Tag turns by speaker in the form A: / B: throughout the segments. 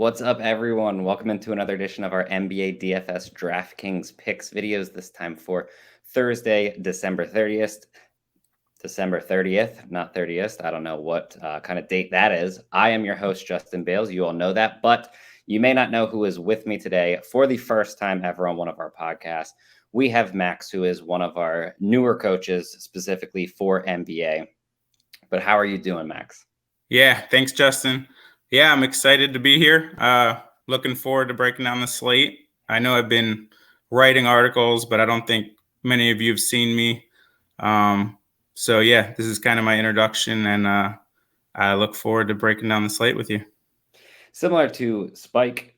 A: What's up, everyone? Welcome into another edition of our NBA DFS DraftKings Picks videos, this time for Thursday, December 30th. December 30th, not 30th. I don't know what kind of date that is. I am your host, Justin Bales. You all know that, but you may not know who is with me today for the first time ever on one of our podcasts. We have Max, who is one of our newer coaches, specifically for NBA. But how are you doing, Max?
B: Yeah, thanks, Justin. Yeah, I'm excited to be here. Looking forward to breaking down the slate. I know I've been writing articles, but I don't think many of you have seen me. So yeah, this is kind of my introduction, and I look forward to breaking down the slate with you.
A: Similar to Spike,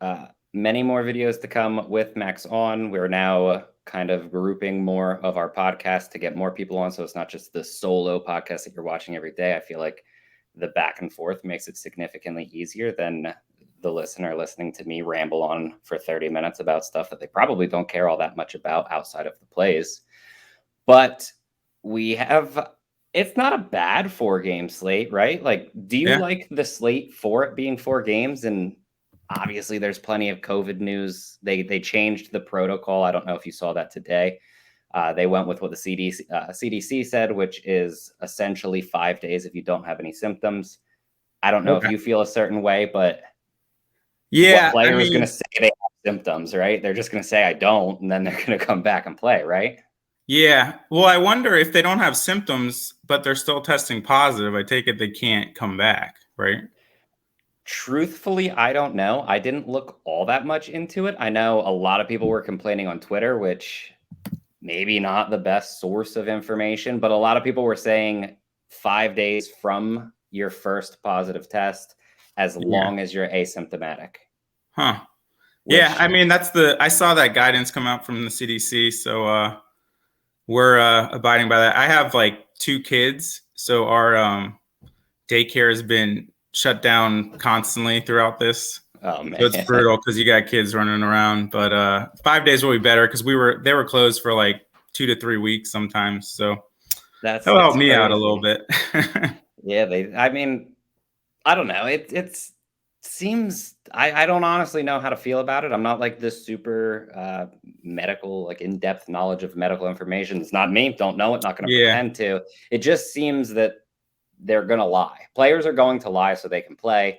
A: many more videos to come with Max on. We're now kind of grouping more of our podcast to get more people on, so it's not just the solo podcast that you're watching every day. I feel like the back and forth makes it significantly easier than the listener listening to me ramble on for 30 minutes about stuff that they probably don't care all that much about outside of the plays. But we have, it's not a bad 4-game slate, right? Like, do you like the slate for it being 4 games? And obviously there's plenty of COVID news. They changed the protocol. I don't know if you saw that today. They went with what the CDC said, which is essentially 5 days if you don't have any symptoms. I don't know if you feel a certain way, but what player is going to say they have symptoms, right? They're just going to say, I don't, and then they're going to come back and play, right?
B: Yeah. Well, I wonder if they don't have symptoms, but they're still testing positive. I take it they can't come back, right?
A: Truthfully, I don't know. I didn't look all that much into it. I know a lot of people were complaining on Twitter, which maybe not the best source of information, but a lot of people were saying 5 days from your first positive test, as long as you're asymptomatic.
B: Huh. Yeah, I mean, I saw that guidance come out from the CDC, so we're abiding by that. I have like 2 kids, so our daycare has been shut down constantly throughout this.
A: Oh man,
B: so it's brutal because you got kids running around. But 5 days will be better because they were closed for like 2 to 3 weeks sometimes. So that'll help me out a little bit.
A: Yeah, I mean, I don't know. It seems I don't honestly know how to feel about it. I'm not like this super medical, like in-depth knowledge of medical information. It's not me. Don't know it. Not going to pretend to. It just seems that they're going to lie. Players are going to lie so they can play.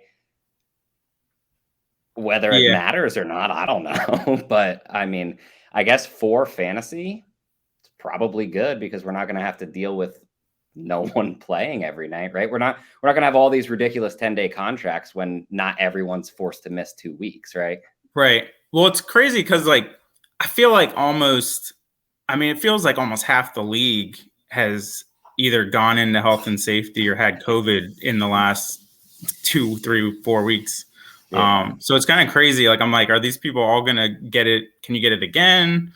A: Whether it matters or not, I don't know. But I mean, I guess for fantasy, it's probably good because we're not going to have to deal with no one playing every night, right? We're not going to have all these ridiculous 10-day contracts when not everyone's forced to miss 2 weeks, right?
B: Right. Well, it's crazy because like I feel like it feels like almost half the league has either gone into health and safety or had COVID in the last 2, 3, 4 weeks. Yeah. So it's kind of crazy. Like, I'm like, are these people all going to get it? Can you get it again?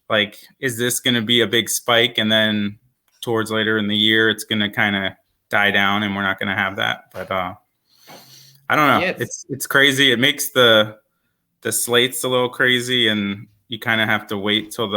B: Like, is this going to be a big spike? And then towards later in the year, it's going to kind of die down and we're not going to have that. But I don't know. Yeah, it's crazy. It makes the slate's a little crazy, and you kind of have to wait till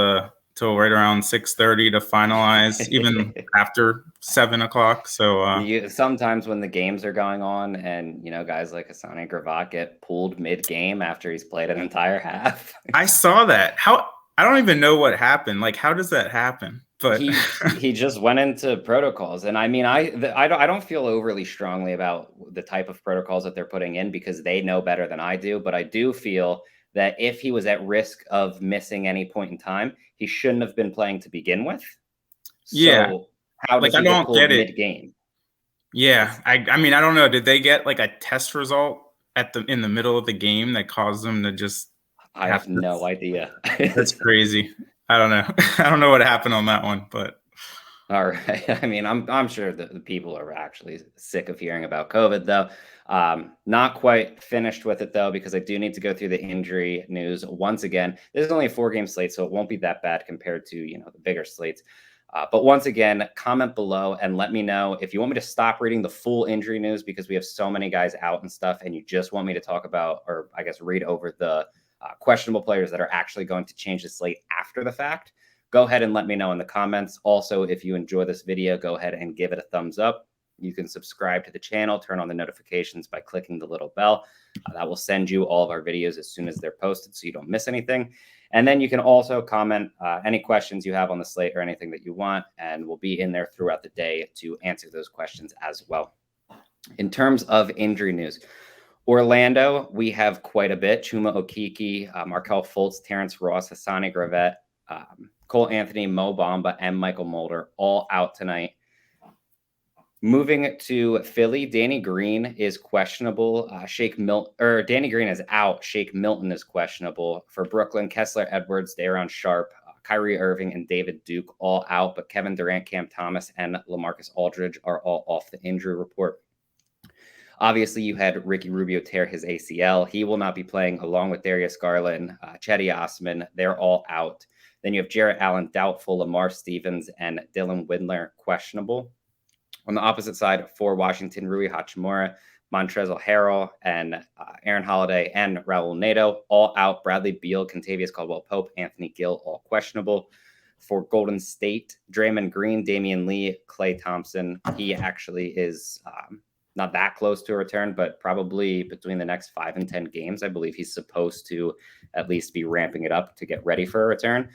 B: right around 6:30 to finalize, even after 7 o'clock. So
A: sometimes when the games are going on, and guys like Hassani Gravatt get pulled mid-game after he's played an entire half.
B: I saw that. I don't even know what happened. Like, how does that happen? But
A: he just went into protocols, and I mean, I don't feel overly strongly about the type of protocols that they're putting in because they know better than I do. But I do feel that if he was at risk of missing any point in time, he shouldn't have been playing to begin with. So how does he get pulled mid-game?
B: Yeah, I mean, I don't know. Did they get like a test result in the middle of the game that caused them to just?
A: I have no idea.
B: That's crazy. I don't know. I don't know what happened on that one, but.
A: All right. I mean, I'm sure that the people are actually sick of hearing about COVID, though. Not quite finished with it, though, because I do need to go through the injury news once again. This is only a 4-game slate, so it won't be that bad compared to, the bigger slates. But once again, comment below and let me know if you want me to stop reading the full injury news because we have so many guys out and stuff, and you just want me to talk about, or I guess read over the questionable players that are actually going to change the slate after the fact. Go ahead and let me know in the comments. Also, if you enjoy this video, go ahead and give it a thumbs up. You can subscribe to the channel, turn on the notifications by clicking the little bell. That will send you all of our videos as soon as they're posted so you don't miss anything. And then you can also comment any questions you have on the slate or anything that you want, and we'll be in there throughout the day to answer those questions as well. In terms of injury news, Orlando, we have quite a bit. Chuma Okeke, Markelle Fultz, Terrence Ross, Hassani Gravett, Cole Anthony, Mo Bamba, and Michael Mulder all out tonight. Moving to Philly, Danny Green is questionable. Danny Green is out. Shake Milton is questionable. For Brooklyn, Kessler Edwards, Daron Sharp, Kyrie Irving, and David Duke all out, but Kevin Durant, Cam Thomas, and LaMarcus Aldridge are all off the injury report. Obviously, you had Ricky Rubio tear his ACL. He will not be playing along with Darius Garland, Chetty Osman. They're all out. Then you have Jarrett Allen doubtful, Lamar Stevens, and Dylan Windler questionable. On the opposite side, for Washington, Rui Hachimura, Montrezl Harrell, and Aaron Holiday, and Raul Neto all out. Bradley Beal, Kentavious Caldwell-Pope, Anthony Gill all questionable. For Golden State, Draymond Green, Damian Lee, Klay Thompson. He actually is not that close to a return, but probably between the next 5 and 10 games, I believe he's supposed to at least be ramping it up to get ready for a return.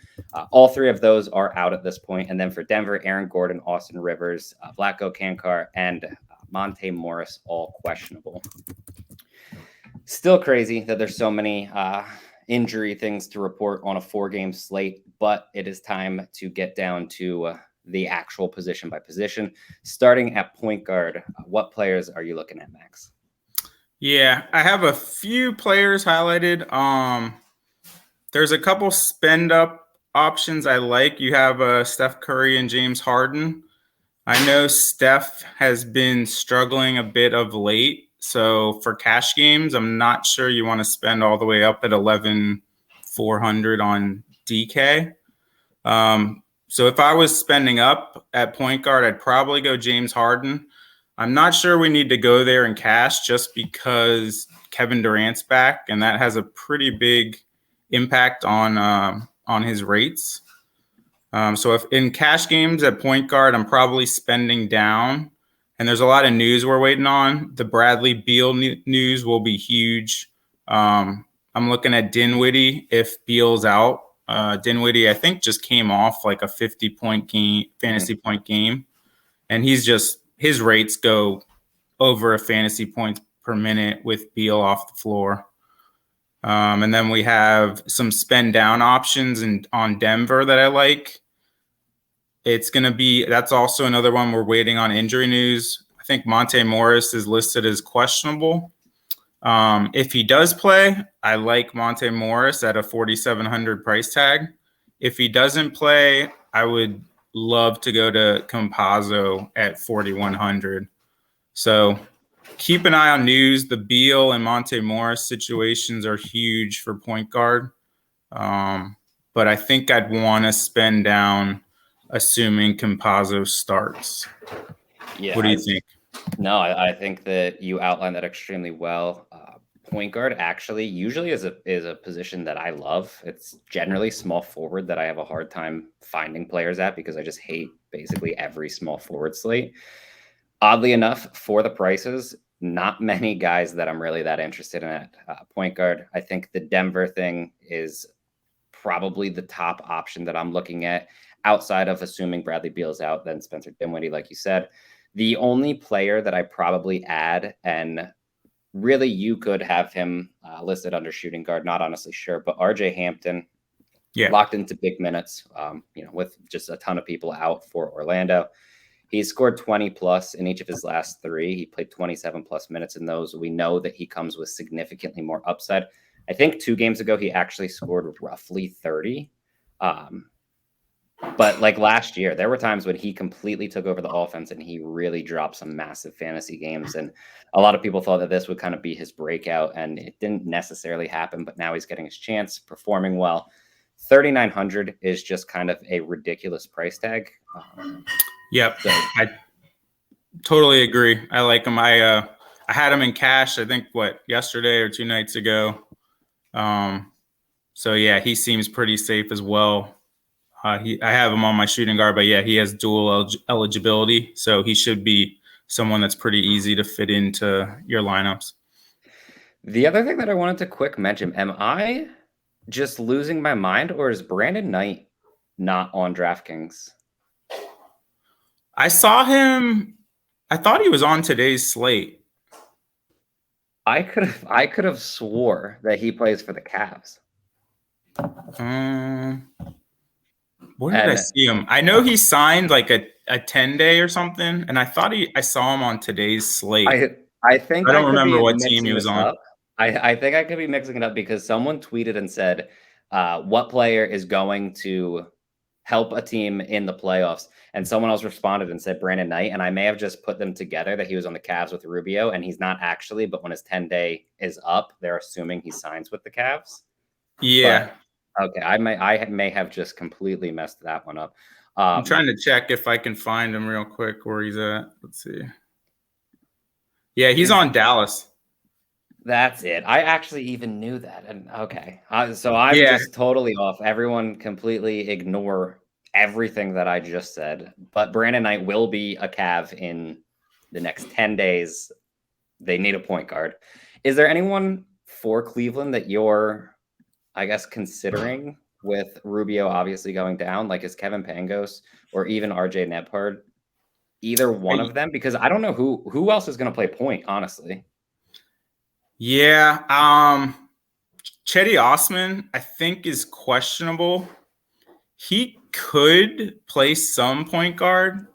A: All three of those are out at this point. And then for Denver, Aaron Gordon, Austin Rivers, Vlatko Kankar, and Monte Morris, all questionable. Still crazy that there's so many injury things to report on a 4-game slate, but it is time to get down to the actual position by position. Starting at point guard, what players are you looking at, Max?
B: Yeah, I have a few players highlighted. There's a couple spend up options I like. You have Steph Curry and James Harden. I know Steph has been struggling a bit of late. So for cash games, I'm not sure you want to spend all the way up at 11,400 on DK. So if I was spending up at point guard, I'd probably go James Harden. I'm not sure we need to go there in cash just because Kevin Durant's back, and that has a pretty big impact on his rates. So if in cash games at point guard, I'm probably spending down. And there's a lot of news we're waiting on. The Bradley Beal news will be huge. I'm looking at Dinwiddie if Beal's out. Dinwiddie, I think, just came off like a 50-point game, fantasy point game. And his rates go over a fantasy points per minute with Beal off the floor. And then we have some spend down options on Denver that I like. That's also another one we're waiting on injury news. I think Monte Morris is listed as questionable. If he does play, I like Monte Morris at a 4,700 price tag. If he doesn't play, I would love to go to Campazzo at 4,100. So keep an eye on news. The Beal and Monte Morris situations are huge for point guard. But I think I'd want to spend down assuming Campazzo starts.
A: Yeah.
B: What do you think?
A: No, I think that you outlined that extremely well. Point guard actually usually is a position that I love. It's generally small forward that I have a hard time finding players at because I just hate basically every small forward slate. Oddly enough, for the prices, not many guys that I'm really that interested in at point guard. I think the Denver thing is probably the top option that I'm looking at outside of assuming Bradley Beal's out, then Spencer Dinwiddie, like you said. The only player that I probably add, and really you could have him listed under shooting guard, not honestly sure, but RJ Hampton, locked into big minutes, with just a ton of people out for Orlando. He's scored 20 plus in each of his last 3. He played 27 plus minutes in those. We know that he comes with significantly more upside. I think 2 games ago, he actually scored roughly 30. But like last year, there were times when he completely took over the offense and he really dropped some massive fantasy games. And a lot of people thought that this would kind of be his breakout, and it didn't necessarily happen. But now he's getting his chance, performing well. 3,900 is just kind of a ridiculous price tag.
B: Yep. So I totally agree. I like him. I had him in cash, I think, yesterday or 2 nights ago. So yeah, he seems pretty safe as well. I have him on my shooting guard, but yeah, he has dual eligibility, so he should be someone that's pretty easy to fit into your lineups.
A: The other thing that I wanted to quick mention, am I just losing my mind, or is Brandon Knight not on DraftKings?
B: I saw him. I thought he was on today's slate.
A: I could have swore that he plays for the Cavs.
B: Where did I see him? I know he signed like a 10-day or something, and I thought I saw him on today's slate.
A: I think
B: I don't remember what team he was on.
A: I think I could be mixing it up because someone tweeted and said, what player is going to help a team in the playoffs? And someone else responded and said Brandon Knight. And I may have just put them together that he was on the Cavs with Rubio, and he's not actually, but when his 10-day is up, they're assuming he signs with the Cavs.
B: Yeah.
A: But, okay. I may have just completely messed that one up.
B: I'm trying to check if I can find him real quick where he's at. Let's see. Yeah, he's on Dallas.
A: That's it. I actually even knew that. And okay. So I'm just totally off. Everyone completely ignore everything that I just said. But Brandon Knight will be a Cav in the next 10 days. They need a point guard. Is there anyone for Cleveland that you're, I guess, considering with Rubio obviously going down? Like, is Kevin Pangos or even RJ Nembhard either one of them? Because I don't know who else is going to play point, honestly.
B: Yeah. Cedi Osman, I think, is questionable. He could play some point guard.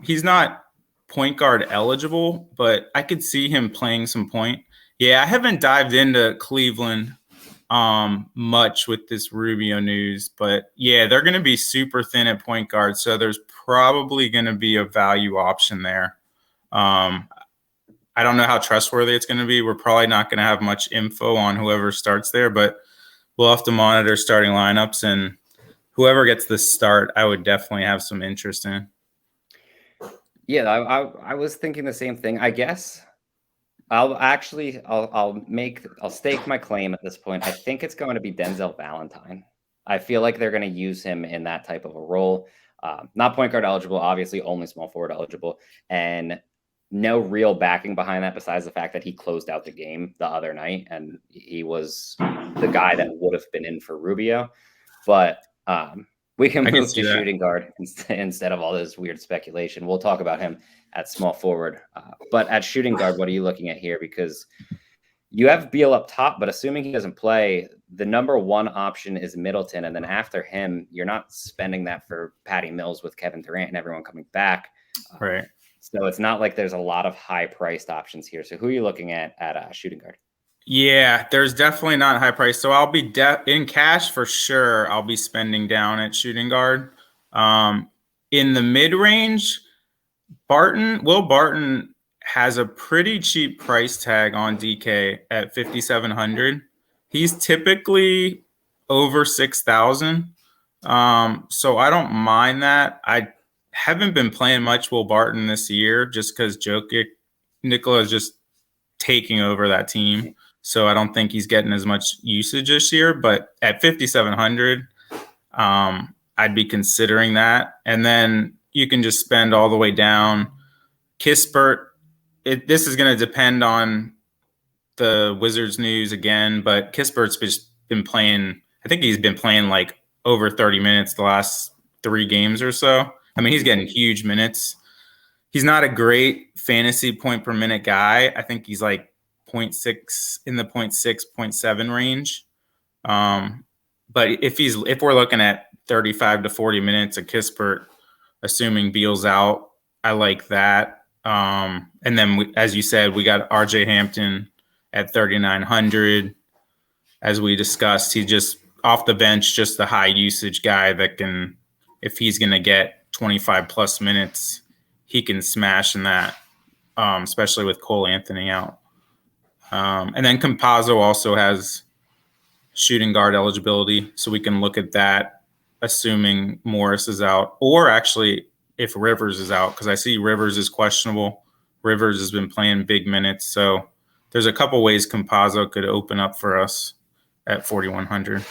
B: He's not point guard eligible, but I could see him playing some point. Yeah, I haven't dived into Cleveland much with this Rubio news, but yeah, they're going to be super thin at point guard, so there's probably going to be a value option there. I don't know how trustworthy it's going to be. We're probably not going to have much info on whoever starts there, but we'll have to monitor starting lineups, and whoever gets the start, I would definitely have some interest in.
A: Yeah, I was thinking the same thing. I guess I'll stake my claim at this point. I think it's going to be Denzel Valentine. I feel like they're going to use him in that type of a role. Not point guard eligible, obviously only small forward eligible, and no real backing behind that besides the fact that he closed out the game the other night and he was the guy that would have been in for Rubio. But we can move to shooting guard instead of all this weird speculation. We'll talk about him at small forward. But at shooting guard, what are you looking at here? Because you have Beal up top, but assuming he doesn't play, the number one option is Middleton. And then after him, you're not spending that for Patty Mills with Kevin Durant and everyone coming back.
B: Right.
A: So it's not like there's a lot of high-priced options here. So who are you looking at shooting guard?
B: Yeah, there's definitely not high price. So I'll be in cash for sure. I'll be spending down at shooting guard. In the mid-range, Will Barton has a pretty cheap price tag on DK at 5,700. He's typically over 6,000. So I don't mind that. I haven't been playing much Will Barton this year just because Nikola is just taking over that team. So I don't think he's getting as much usage this year. But at 5,700, I'd be considering that. And then you can just spend all the way down. Kispert, this is going to depend on the Wizards news again, but Kispert's just been playing. I think he's been playing like over 30 minutes the last 3 games or so. I mean, he's getting huge minutes. He's not a great fantasy point per minute guy. I think he's like 0.6 in the 0.6, 0.7 range. But if we're looking at 35 to 40 minutes of Kispert, assuming Beal's out, I like that. And then, as you said, we got RJ Hampton at 3,900. As we discussed, he's just off the bench, just the high usage guy that can, if he's going to get 25 plus minutes, he can smash in that, especially with Cole Anthony out. And then Campazzo also has shooting guard eligibility, so we can look at that, assuming Morris is out, or actually if Rivers is out, because I see Rivers is questionable. Rivers has been playing big minutes, so there's a couple ways Campazzo could open up for us at 4,100.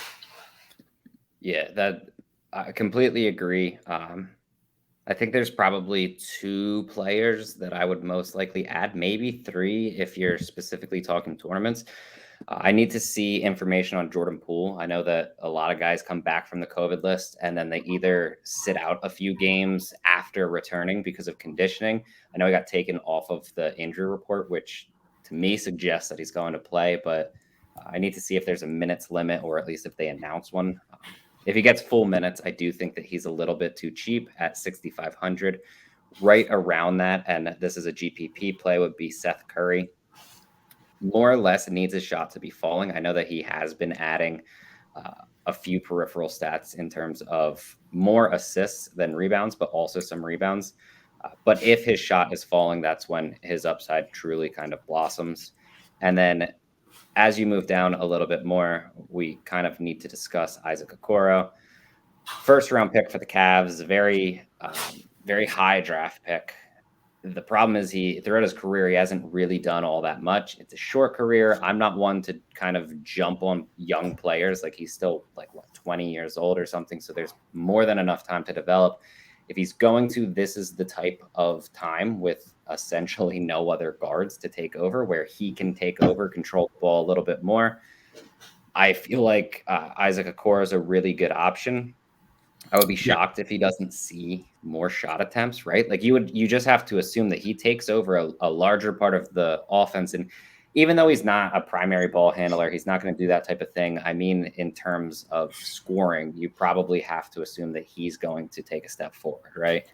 A: Yeah, that I completely agree. I think there's probably 2 players that I would most likely add, maybe 3 if you're specifically talking tournaments. I need to see information on Jordan Poole. I know that a lot of guys come back from the COVID list and then they either sit out a few games after returning because of conditioning. I know he got taken off of the injury report, which to me suggests that he's going to play, but I need to see if there's a minutes limit or at least if they announce one. If he gets full minutes, I do think that he's a little bit too cheap at 6,500. Right around that, and this is a GPP play, would be Seth Curry. More or less needs his shot to be falling. I know that he has been adding a few peripheral stats in terms of more assists than rebounds, but also some rebounds. But if his shot is falling, that's when his upside truly kind of blossoms. And then as you move down a little bit more, we kind of need to discuss Isaac Okoro. First round pick for the Cavs, very high draft pick. The problem is throughout his career, he hasn't really done all that much. It's a short career. I'm not one to kind of jump on young players. Like he's still 20 years old or something. So there's more than enough time to develop. If he's going to, this is the type of time with essentially no other guards to take over where he can take over, control the ball a little bit more. I feel like Isaac Okoro is a really good option. I would be shocked if he doesn't see more shot attempts, right? Like you just have to assume that he takes over a larger part of the offense. And even though he's not a primary ball handler, he's not going to do that type of thing. I mean, in terms of scoring, you probably have to assume that he's going to take a step forward, right?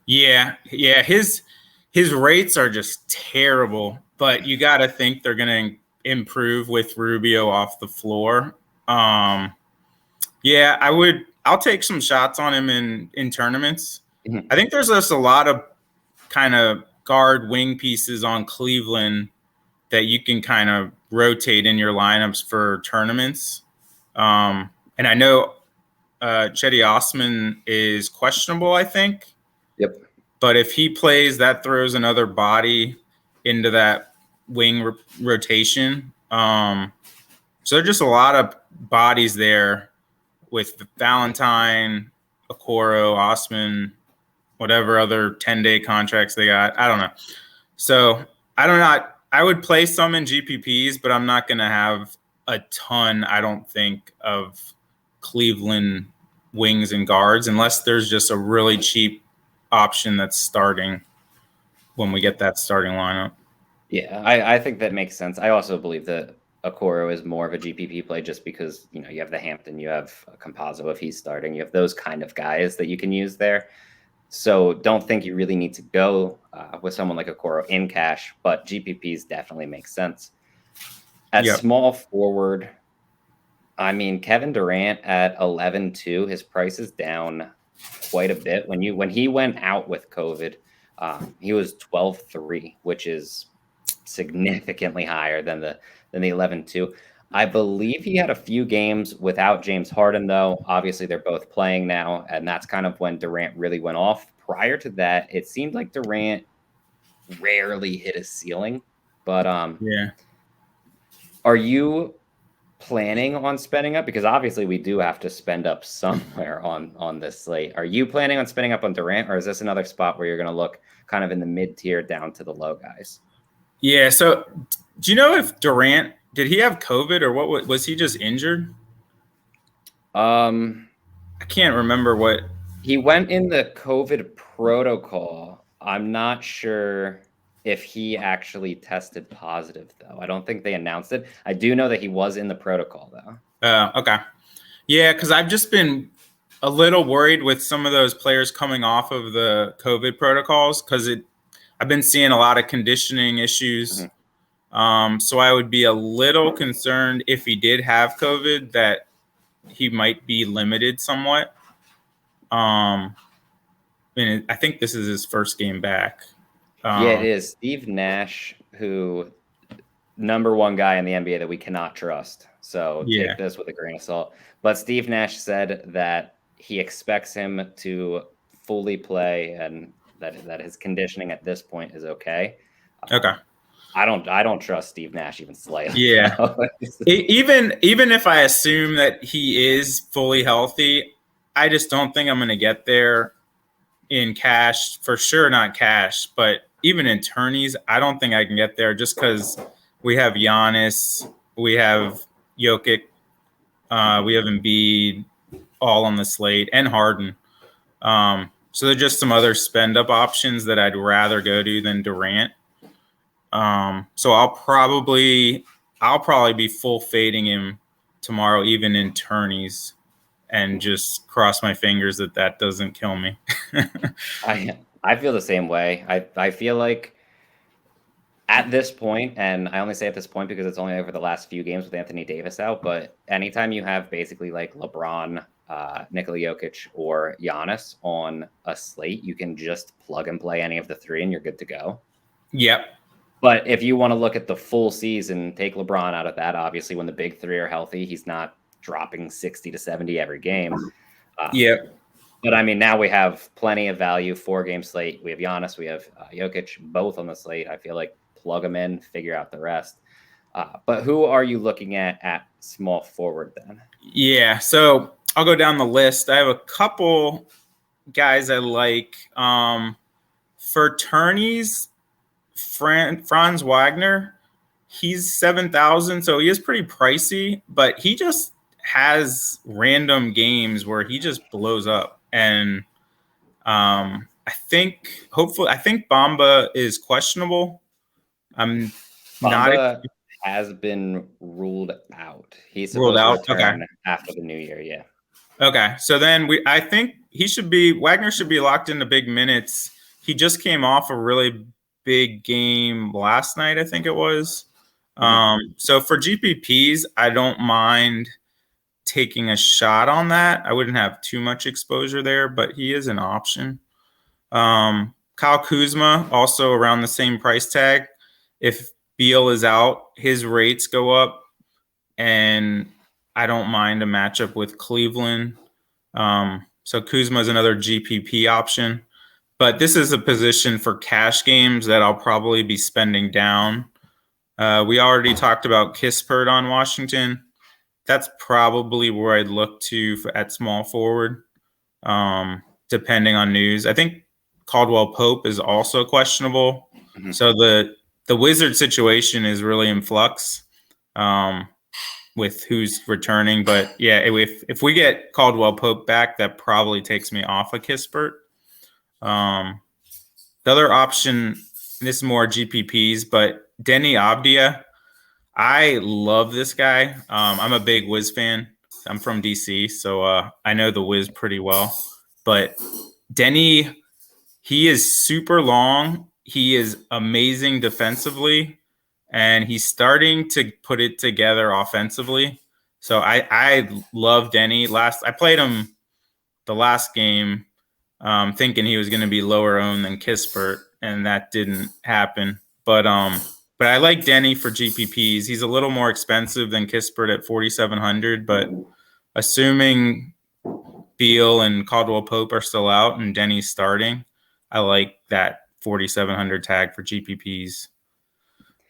B: Yeah. His rates are just terrible, but you got to think they're going to improve with Rubio off the floor. I'll take some shots on him in tournaments. Mm-hmm. I think there's just a lot of kind of guard wing pieces on Cleveland that you can kind of rotate in your lineups for tournaments. And I know Cedi Osman is questionable, I think.
A: Yep.
B: But if he plays, that throws another body into that wing rotation. So there's just a lot of bodies there with Valentine, Okoro, Osman, whatever other 10-day contracts they got. I don't know. So I don't know. I would play some in GPPs, but I'm not going to have a ton, I don't think, of Cleveland wings and guards unless there's just a really cheap option that's starting when we get that starting lineup.
A: Yeah, I think that makes sense. I also believe that Okoro is more of a GPP play just because, you have the Hampton, you have Campazzo if he's starting, you have those kind of guys that you can use there. So don't think you really need to go with someone like Okoro in cash, but GPPs definitely make sense. At small forward, I mean, Kevin Durant at 11.2, his price is down quite a bit. When he went out with COVID, he was 12.3, which is significantly higher than the 11.2. I believe he had a few games without James Harden, though. Obviously, they're both playing now, and that's kind of when Durant really went off. Prior to that, it seemed like Durant rarely hit his ceiling. But are you planning on spending up? Because obviously we do have to spend up somewhere on this slate. Are you planning on spending up on Durant, or is this another spot where you're going to look kind of in the mid-tier down to the low guys?
B: Yeah, so do you know if Durant, did he have COVID or what was he just injured? I can't remember what.
A: He went in the COVID protocol. I'm not sure if he actually tested positive, though. I don't think they announced it. I do know that he was in the protocol, though.
B: Okay. Yeah, because I've just been a little worried with some of those players coming off of the COVID protocols because I've been seeing a lot of conditioning issues. Mm-hmm. So I would be a little concerned if he did have COVID that he might be limited somewhat. And I think this is his first game back.
A: Yeah, it is. Steve Nash, who number one guy in the NBA that we cannot trust. So take this with a grain of salt. But Steve Nash said that he expects him to fully play and that his conditioning at this point is okay.
B: Okay.
A: I don't trust Steve Nash even slightly.
B: Yeah. even if I assume that he is fully healthy, I just don't think I'm going to get there in cash, for sure not cash, but even in tourneys, I don't think I can get there just because we have Giannis, we have Jokic, we have Embiid all on the slate, and Harden. So there's just some other spend up options that I'd rather go to than Durant. So I'll probably be full fading him tomorrow, even in tourneys, and just cross my fingers that doesn't kill me.
A: I feel the same way. I feel like at this point, and I only say at this point because it's only over the last few games with Anthony Davis out, but anytime you have basically like LeBron, Nikola Jokic, or Giannis on a slate, you can just plug and play any of the three and you're good to go.
B: Yep.
A: But if you want to look at the full season, take LeBron out of that. Obviously, when the big three are healthy, he's not dropping 60 to 70 every game.
B: Yep.
A: But I mean, now we have plenty of value, 4-game slate. We have Giannis, we have Jokic, both on the slate. I feel like plug them in, figure out the rest. But who are you looking at small forward then?
B: Yeah, so I'll go down the list. I have a couple guys I like. For tourneys, Franz Wagner, he's 7,000, so he is pretty pricey, but he just has random games where he just blows up. And I think Bamba is questionable.
A: Bamba has been ruled out. He's supposed to return after the new year. Yeah.
B: Okay. So then I think Wagner should be locked into big minutes. He just came off a really big game last night, I think it was. So for GPPs, I don't mind taking a shot on that. I wouldn't have too much exposure there, but he is an option. Kyle Kuzma, also around the same price tag. If Beal is out, his rates go up, and I don't mind a matchup with Cleveland. So Kuzma is another GPP option. But this is a position for cash games that I'll probably be spending down. We already talked about Kispert on Washington. That's probably where I'd look to at small forward, depending on news. I think Caldwell Pope is also questionable. So the Wizard situation is really in flux with who's returning. But yeah, if we get Caldwell Pope back, that probably takes me off of Kispert. The other option, this is more GPPs, but Denny Abdia, I love this guy. I'm a big Wiz fan. I'm from DC, so I know the Wiz pretty well. But Denny, he is super long. He is amazing defensively, and he's starting to put it together offensively. So I love Denny. I played him the last game, thinking he was going to be lower owned than Kispert, and that didn't happen. But I like Denny for GPPs. He's a little more expensive than Kispert at 4,700, but assuming Beal and Caldwell Pope are still out and Denny's starting, I like that 4,700 tag for GPPs.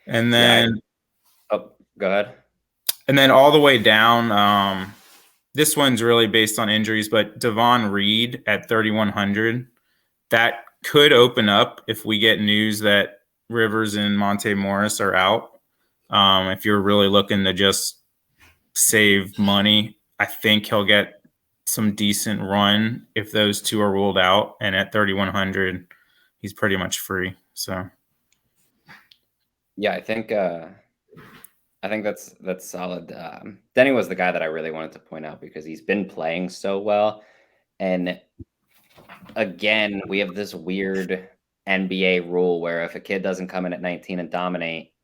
B: And then
A: go ahead.
B: And then all the way down, this one's really based on injuries, but Devon Reed at 3,100, that could open up if we get news that Rivers and Monte Morris are out. If you're really looking to just save money, I think he'll get some decent run if those two are ruled out. And at 3,100, he's pretty much free. So,
A: yeah, I think that's solid. Denny was the guy that I really wanted to point out because he's been playing so well. And again, we have this weird NBA rule where if a kid doesn't come in at 19 and dominate,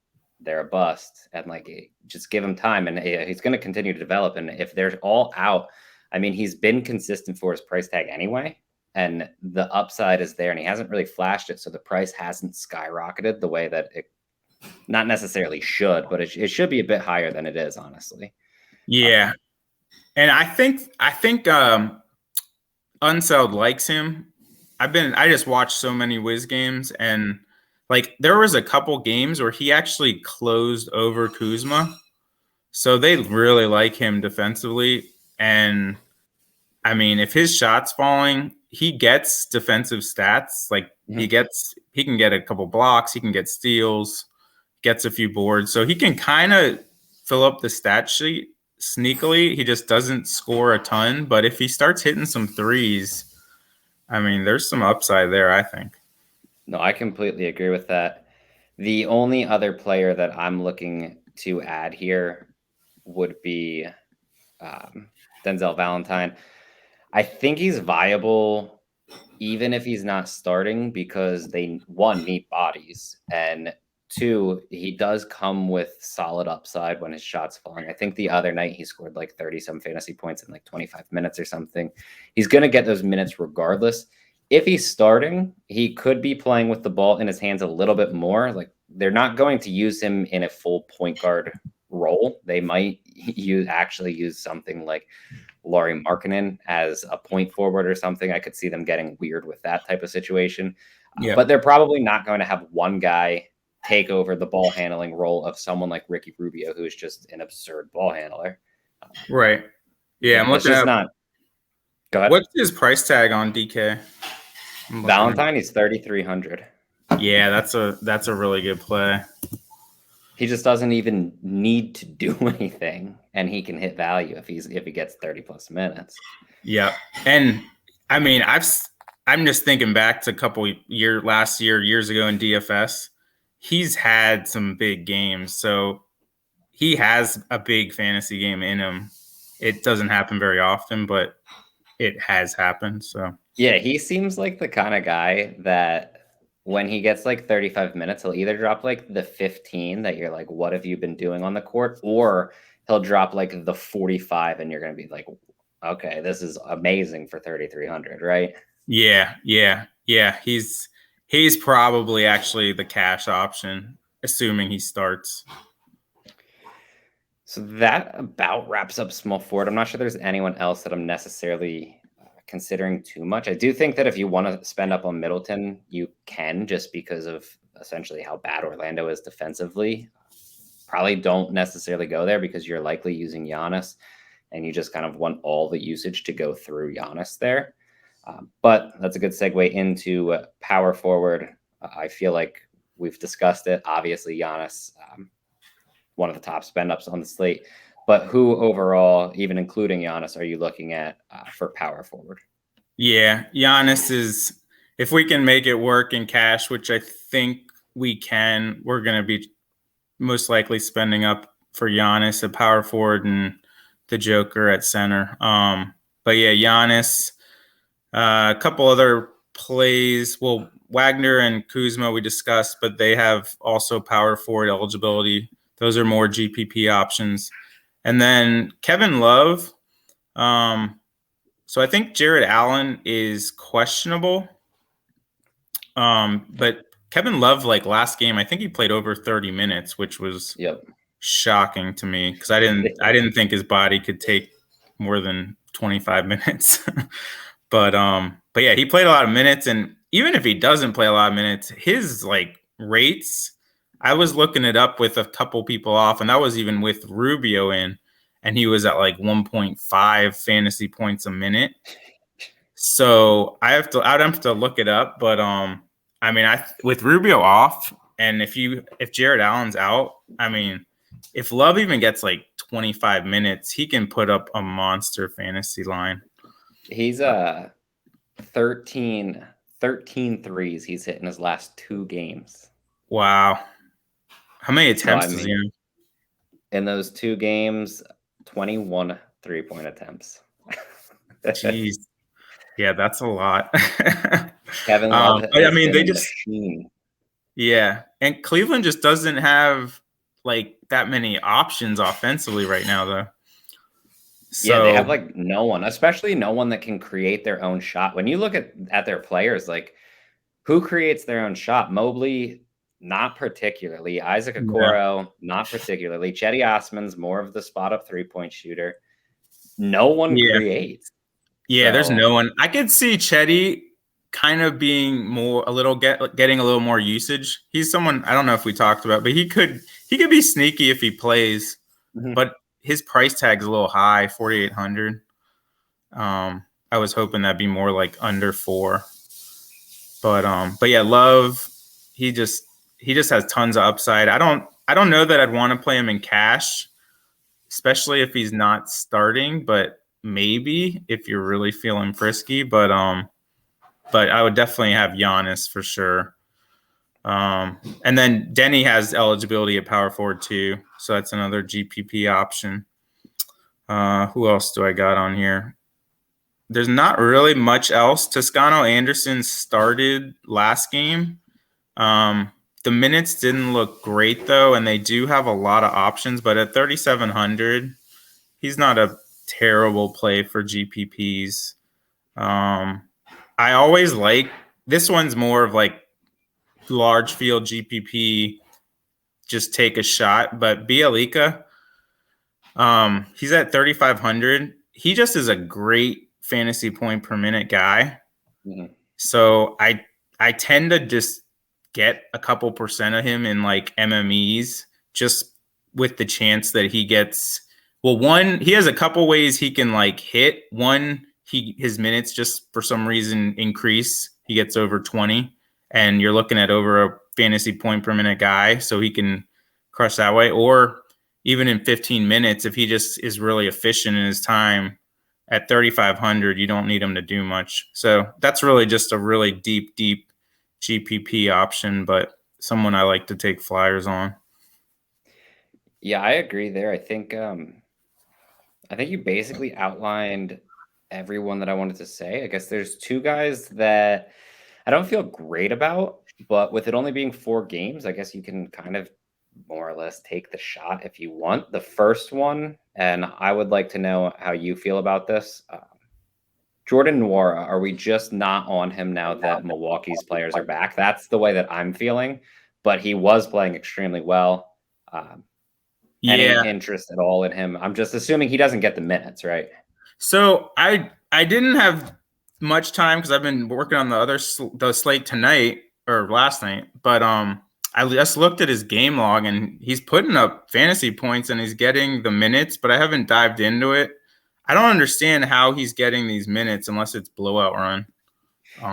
A: they're a bust. And just give him time, and he's going to continue to develop. And if they're all out, I mean, he's been consistent for his price tag anyway, and the upside is there, and he hasn't really flashed it, so the price hasn't skyrocketed the way that it not necessarily should, but it should be a bit higher than it is, honestly.
B: Yeah. And I think Unseld likes him. I just watched so many Wiz games, and there was a couple games where he actually closed over Kuzma. So they really like him defensively. And I mean, if his shot's falling, he gets defensive stats. Like he can get a couple blocks, he can get steals, gets a few boards. So he can kind of fill up the stat sheet sneakily. He just doesn't score a ton. But if he starts hitting some threes, I mean, there's some upside there, I think.
A: No, I completely agree with that. The only other player that I'm looking to add here would be Denzel Valentine. I think he's viable even if he's not starting because they, one, need bodies, and two, he does come with solid upside when his shot's falling. I think the other night he scored like 30-some fantasy points in like 25 minutes or something. He's going to get those minutes regardless. If he's starting, he could be playing with the ball in his hands a little bit more. Like they're not going to use him in a full point guard role. They might actually use something like Lauri Markkanen as a point forward or something. I could see them getting weird with that type of situation. But they're probably not going to have one guy take over the ball handling role of someone like Ricky Rubio, who is just an absurd ball handler.
B: Right. Yeah, I'm looking at
A: not. Go ahead.
B: What's his price tag on DK?
A: Valentine, he's 3,300.
B: Yeah, that's a really good play.
A: He just doesn't even need to do anything, and he can hit value if he gets 30+ minutes.
B: Yeah, and I mean, I'm just thinking back to a couple years ago in DFS. He's had some big games, so he has a big fantasy game in him. It doesn't happen very often, but it has happened. So
A: yeah, he seems like the kind of guy that when he gets like 35 minutes, he'll either drop like the 15 that you're like, what have you been doing on the court? Or he'll drop like the 45 and you're going to be like, okay, this is amazing for 3,300, right?
B: Yeah. He's probably actually the cash option, assuming he starts.
A: So that about wraps up small forward. I'm not sure there's anyone else that I'm necessarily considering too much. I do think that if you want to spend up on Middleton, you can, just because of essentially how bad Orlando is defensively. Probably don't necessarily go there because you're likely using Giannis and you just kind of want all the usage to go through Giannis there. But that's a good segue into power forward. I feel like we've discussed it. Obviously, Giannis, one of the top spend ups on the slate. But who overall, even including Giannis, are you looking at for power forward?
B: Yeah, Giannis is, if we can make it work in cash, which I think we can, we're going to be most likely spending up for Giannis at power forward and the Joker at center. But yeah, Giannis, a couple other plays. Well, Wagner and Kuzma we discussed, but they have also power forward eligibility. Those are more GPP options. And then Kevin Love. So I think Jared Allen is questionable. But Kevin Love, like last game, I think he played over 30 minutes, which was shocking to me because I didn't think his body could take more than 25 minutes. But yeah, he played a lot of minutes, and even if he doesn't play a lot of minutes, his like rates, I was looking it up with a couple people off, and that was even with Rubio in, and he was at like 1.5 fantasy points a minute. So I'd have to look it up, but I mean, with Rubio off, and if Jared Allen's out, I mean, if Love even gets like 25 minutes, he can put up a monster fantasy line.
A: He's 13 threes he's hit in his last 2 games.
B: Wow. How many attempts is he in?
A: In those 2 games, 21 3-point attempts.
B: Jeez. Yeah, that's a lot.
A: Kevin Love
B: I mean, they just
A: machine.
B: Yeah, and Cleveland just doesn't have like that many options offensively right now, though. So,
A: yeah, they have like no one, especially no one that can create their own shot. When you look at their players, like who creates their own shot? Mobley, not particularly. Isaac Okoro, not particularly. Cedi Osman's more of the spot up 3-point shooter. No one creates.
B: Yeah, there's no one. I could see Cedi kind of being getting a little more usage. He's someone, I don't know if we talked about, but he could be sneaky if he plays, but his price tag is a little high, 4,800. I was hoping that'd be more like under 4. But yeah, Love, he just has tons of upside. I don't know that I'd want to play him in cash, especially if he's not starting, but maybe if you're really feeling frisky. But I would definitely have Giannis for sure. And then Denny has eligibility at power forward too, so that's another GPP option. Who else do I got on here? There's not really much else. Toscano Anderson started last game. The minutes didn't look great though, and they do have a lot of options. But at 3,700, he's not a terrible play for GPPs. I always like this one's more of like large field GPP. Just take a shot, but Bielika, he's at 3,500. He just is a great fantasy point per minute guy.
A: Mm-hmm.
B: So I tend to just get a couple percent of him in like MMEs, just with the chance that he gets. Well, one, he has a couple ways he can like hit. One, his minutes just for some reason increase. He gets over 20, and you're looking at over a fantasy point per minute guy, so he can crush that way. Or even in 15 minutes, if he just is really efficient in his time at 3,500, you don't need him to do much. So that's really just a really deep GPP option, but someone I like to take flyers on.
A: Yeah, I agree there. I think you basically outlined everyone that I wanted to say. I guess there's two guys that I don't feel great about, but with it only being 4 games, I guess you can kind of more or less take the shot if you want. The first one, and I would like to know how you feel about this. Jordan Nwora, are we just not on him now that Milwaukee's players are back? That's the way that I'm feeling, but he was playing extremely well. Any interest at all in him? I'm just assuming he doesn't get the minutes, right?
B: So I didn't have much time because I've been working on the slate tonight or last night, but I just looked at his game log and he's putting up fantasy points and he's getting the minutes, but I haven't dived into it. I don't understand how he's getting these minutes unless it's blowout run.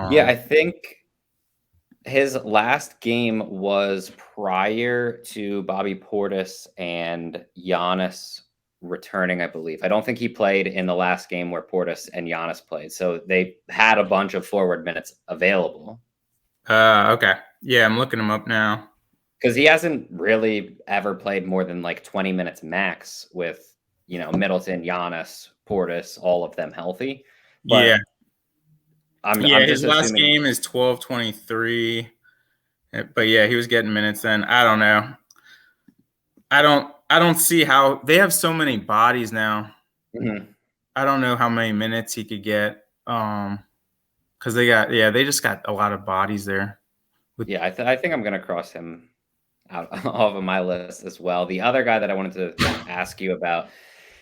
A: Yeah, I think his last game was prior to Bobby Portis and Giannis returning, I believe. I don't think he played in the last game where Portis and Giannis played. So they had a bunch of forward minutes available.
B: Okay. Yeah, I'm looking him up now.
A: Because he hasn't really ever played more than like 20 minutes max with, Middleton, Giannis, Portis, all of them healthy. But
B: yeah.
A: I'm
B: his
A: just
B: last
A: assuming
B: game is 12-23. But yeah, he was getting minutes then. I don't know. I don't see how they have so many bodies now.
A: Mm-hmm.
B: I don't know how many minutes he could get. Because they just got a lot of bodies there.
A: I think I'm gonna cross him out off of my list as well. The other guy that I wanted to ask you about,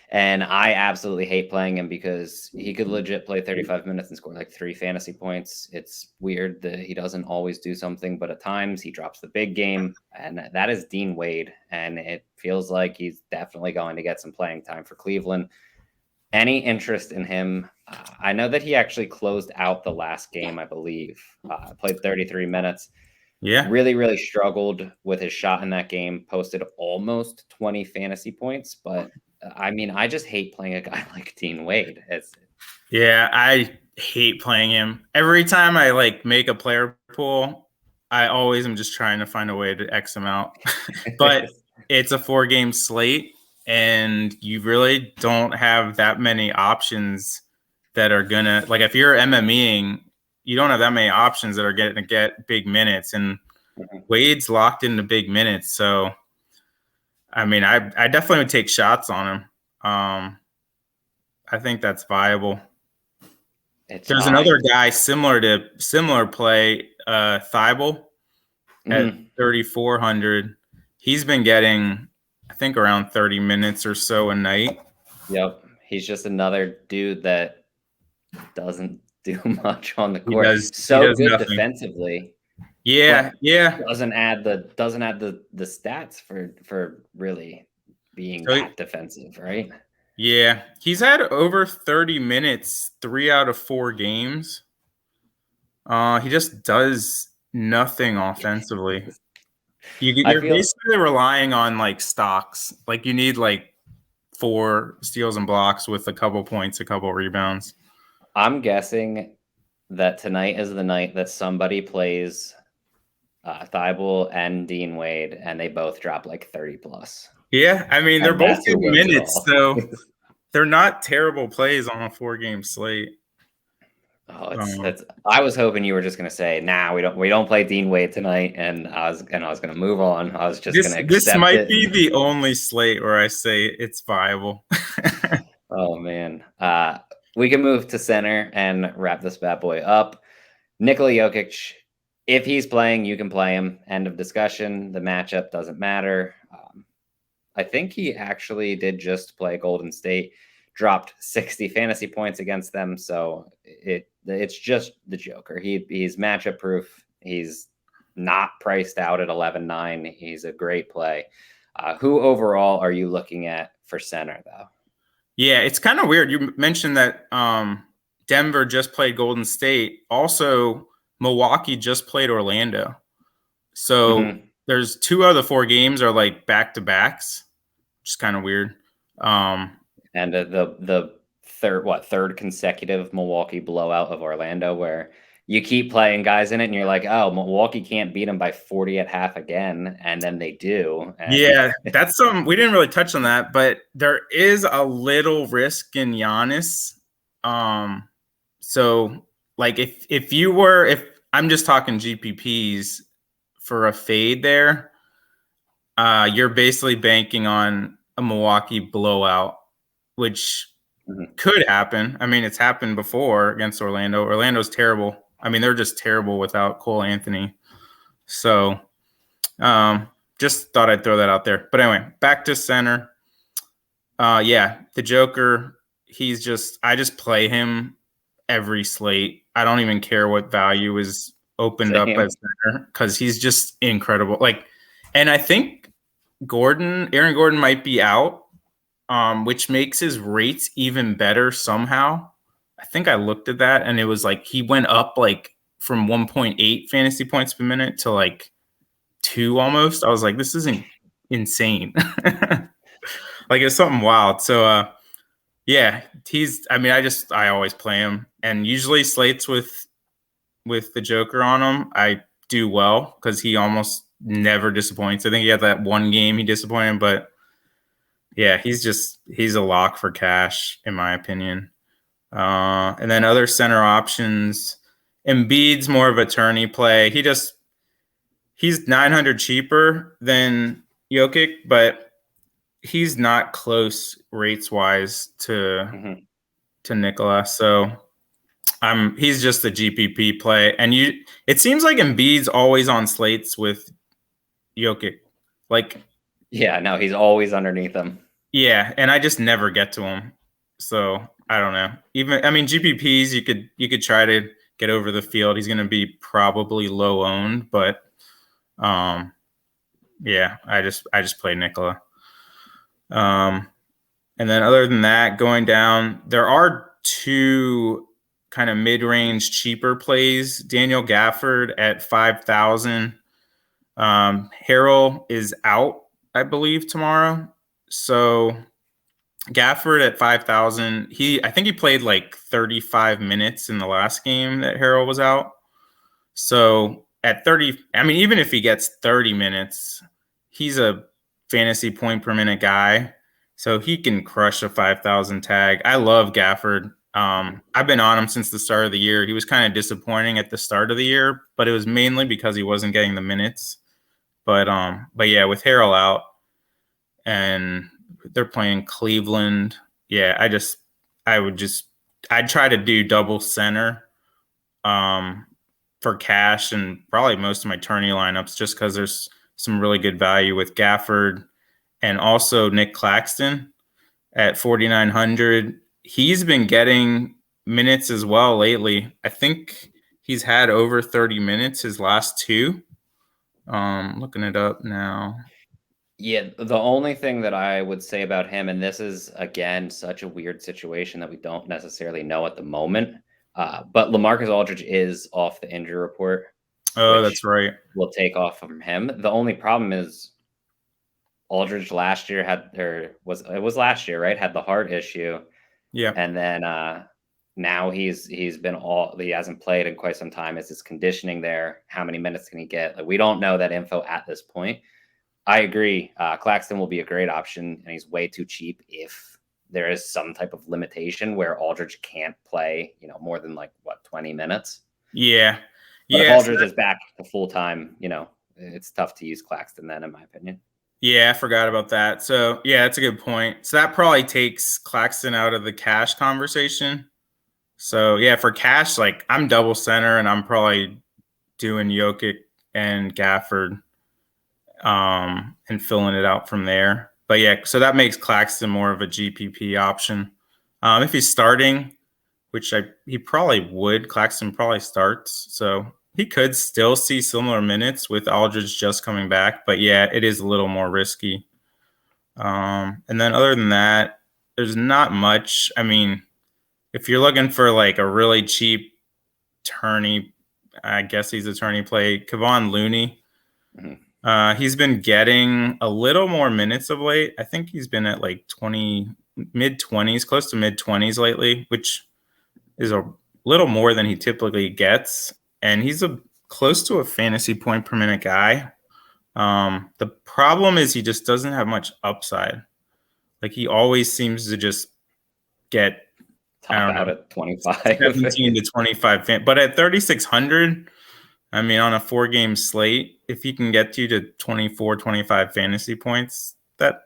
A: and I absolutely hate playing him because he could legit play 35 minutes and score like 3 fantasy points. It's weird that he doesn't always do something, but at times he drops the big game, and that is Dean Wade. And it feels like he's definitely going to get some playing time for Cleveland. Any interest in him? I know that he actually closed out the last game, I believe. Played 33 minutes.
B: Yeah.
A: Really, really struggled with his shot in that game. Posted almost 20 fantasy points. But, I mean, I just hate playing a guy like Dean Wade.
B: Yeah, I hate playing him. Every time I, make a player pool, I always am just trying to find a way to X him out. But it's a 4-game slate, and you really don't have that many options that are gonna if you're MMEing, you don't have that many options that are going to get big minutes, and Wade's locked into big minutes. So, I mean, I definitely would take shots on him. I think that's viable. There's another guy similar play, Thibault at 3,400. He's been getting, I think, around 30 minutes or so a night.
A: Yep. He's just another dude that doesn't do much on the court. He does good nothing defensively.
B: Yeah.
A: Doesn't add the stats for really being that defensive, right?
B: Yeah, he's had over 30 minutes, 3 out of 4 games. He just does nothing offensively.
A: I
B: You're
A: feel
B: basically relying on like stocks. Like you need like 4 steals and blocks with a couple points, a couple rebounds.
A: I'm guessing that tonight is the night that somebody plays Thibault and Dean Wade, and they both drop like 30 plus.
B: Yeah, I mean they're
A: And
B: both
A: that's who
B: getting
A: wins it
B: minutes,
A: all.
B: so they're not terrible plays on a 4-game slate.
A: Oh, it's. I was hoping you were just gonna say, "Nah, we don't play Dean Wade tonight," and I was gonna move on. I was just gonna
B: This
A: accept
B: might
A: it.
B: be the only slate where I say it's viable.
A: Oh man, we can move to center and wrap this bad boy up. Nikolajok, if he's playing, you can play him. End of discussion. The matchup doesn't matter. I think he actually did just play Golden State, dropped 60 fantasy points against them. So it's just the Joker. He's matchup proof. He's not priced out at 11.9. He's a great play. Who overall are you looking at for center though?
B: Yeah, it's kind of weird. You mentioned that Denver just played Golden State. Also, Milwaukee just played Orlando. So there's 2 out of the 4 games are like back to backs, which is kind of weird.
A: And the third consecutive Milwaukee blowout of Orlando, where you keep playing guys in it, and you're like, oh, Milwaukee can't beat them by 40 at half again, and then they do. And
B: Yeah, that's we didn't really touch on that, but there is a little risk in Giannis. So like if I'm just talking GPPs for a fade there, you're basically banking on a Milwaukee blowout, which could happen. I mean, it's happened before against Orlando. Orlando's terrible. I mean, they're just terrible without Cole Anthony. So just thought I'd throw that out there. But anyway, back to center. Yeah, the Joker, I just play him every slate. I don't even care what value is opened up at center because he's just incredible. Like, and I think Aaron Gordon might be out, which makes his rates even better somehow. I think I looked at that and it was like he went up like from 1.8 fantasy points per minute to like 2 almost. I was like, this isn't insane. Like it's something wild. So yeah, I always play him, and usually slates with the Joker on him, I do well because he almost never disappoints. I think he had that one game he disappointed, but yeah, he's a lock for cash in my opinion. And then other center options, Embiid's more of a tourney play. He's 900 cheaper than Jokic, but he's not close rates wise to Nikola. So he's just a GPP play. And it seems like Embiid's always on slates with Jokic. Like,
A: yeah, no, he's always underneath them.
B: Yeah, and I just never get to him. So I don't know. GPPs you could try to get over the field. He's gonna be probably low owned, but yeah, I just play Nikola. And then other than that, going down, there are 2 kind of mid-range cheaper plays. Daniel Gafford at 5,000. Harrell is out, I believe, tomorrow. So Gafford at 5,000. I think he played like 35 minutes in the last game that Harrell was out. So at 30, even if he gets 30 minutes, he's a fantasy point per minute guy. So he can crush a 5,000 tag. I love Gafford. I've been on him since the start of the year. He was kind of disappointing at the start of the year, but it was mainly because he wasn't getting the minutes. But yeah, with Harrell out and they're playing Cleveland, yeah, I'd try to do double center for cash and probably most of my tourney lineups just because there's some really good value with Gafford and also Nick Claxton at 4,900. He's been getting minutes as well lately. I think he's had over 30 minutes his last 2. Looking it up now.
A: Yeah, the only thing that I would say about him, and this is again such a weird situation that we don't necessarily know at the moment, but LaMarcus Aldridge is off the injury report,
B: Oh, that's
A: which
B: right.
A: will take off from him. The only problem is Aldridge last year was last year, right? Had the heart issue,
B: Yeah.
A: and then now he hasn't played in quite some time. Is his conditioning there? How many minutes can he get? Like, we don't know that info at this point. I agree. Claxton will be a great option, and he's way too cheap if there is some type of limitation where Aldridge can't play, more than 20 minutes.
B: Yeah.
A: But if
B: Yeah.
A: Aldridge is back to full time, it's tough to use Claxton then, in my opinion.
B: Yeah, I forgot about that. So yeah, that's a good point. So that probably takes Claxton out of the cash conversation. So yeah, for cash, like I'm double center and I'm probably doing Jokic and Gafford and filling it out from there. But yeah, so that makes Claxton more of a GPP option. If he's starting, which he probably would, Claxton probably starts. So he could still see similar minutes with Aldridge just coming back. But yeah, it is a little more risky. And then other than that, there's not much. I mean, if you're looking for like a really cheap tourney, I guess he's a tourney play, Kevon Looney.
A: Mm-hmm.
B: He's been getting a little more minutes of late. I think he's been at like mid 20s, close to mid 20s lately, which is a little more than he typically gets. And he's close to a fantasy point per minute guy. The problem is he just doesn't have much upside. Like he always seems to just get
A: Top out at 25.
B: 17 to 25 but at 3,600, I mean, on a 4-game slate, if he can get you to 24, 25 fantasy points, that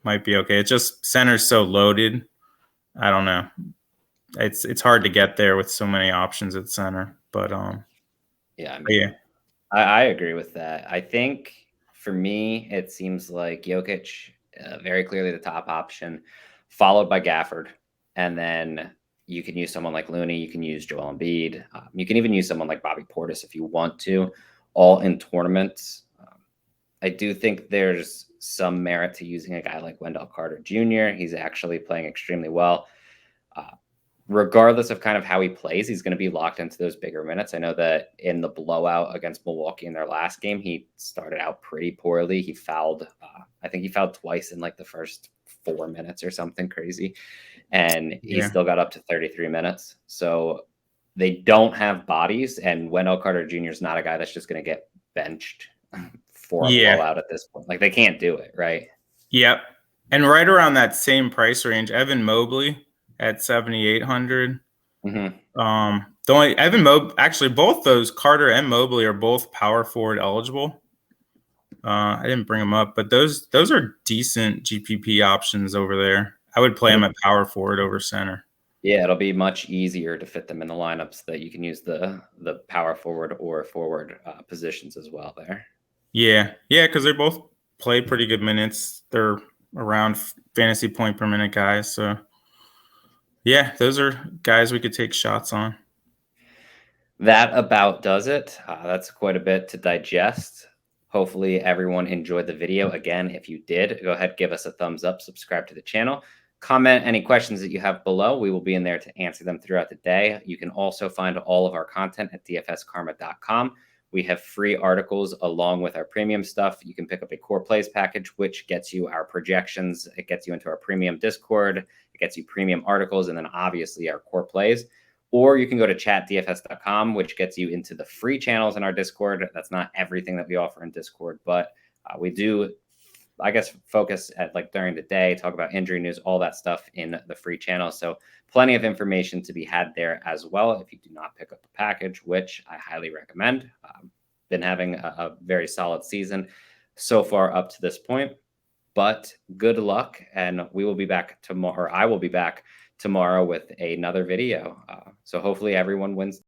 B: might be okay. It's just center's so loaded. I don't know. It's hard to get there with so many options at center. But
A: yeah,
B: yeah.
A: I agree with that. I think for me, it seems like Jokic, very clearly the top option, followed by Gafford. And then you can use someone like Looney. You can use Joel Embiid. You can even use someone like Bobby Portis if you want to, all in tournaments. I do think there's some merit to using a guy like Wendell Carter Jr. He's actually playing extremely well. Regardless of kind of how he plays, he's going to be locked into those bigger minutes. I know that in the blowout against Milwaukee in their last game, he started out pretty poorly. He fouled, I think he fouled twice in like the first 4 minutes or something crazy. And he still got up to 33 minutes. So they don't have bodies. And Wendell Carter Jr. is not a guy that's just going to get benched for a blowout at this point. Like they can't do it, right?
B: Yep. And right around that same price range, Evan Mobley at 7,800.
A: Mm-hmm.
B: The only actually both those, Carter and Mobley, are both power forward eligible. I didn't bring them up, but those are decent GPP options over there. I would play them at power forward over center.
A: Yeah, it'll be much easier to fit them in the lineup so that you can use the power forward or forward positions as well there.
B: Yeah, because they both play pretty good minutes. They're around fantasy point per minute guys. So, yeah, those are guys we could take shots on.
A: That about does it. That's quite a bit to digest. Hopefully everyone enjoyed the video. Again, if you did, go ahead, give us a thumbs up, subscribe to the channel. Comment any questions that you have below. We will be in there to answer them throughout the day. You can also find all of our content at dfskarma.com. We have free articles along with our premium stuff. You can pick up a core plays package, which gets you our projections. It gets you into our premium Discord. It gets you premium articles, and then obviously our core plays. Or you can go to chatdfs.com, which gets you into the free channels in our Discord. That's not everything that we offer in Discord, but we do, I guess, focus at like during the day, talk about injury news, all that stuff in the free channel. So plenty of information to be had there as well if you do not pick up the package, which I highly recommend. Been having a very solid season so far up to this point, but good luck. And we will be back tomorrow, or I will be back tomorrow with another video. So hopefully everyone wins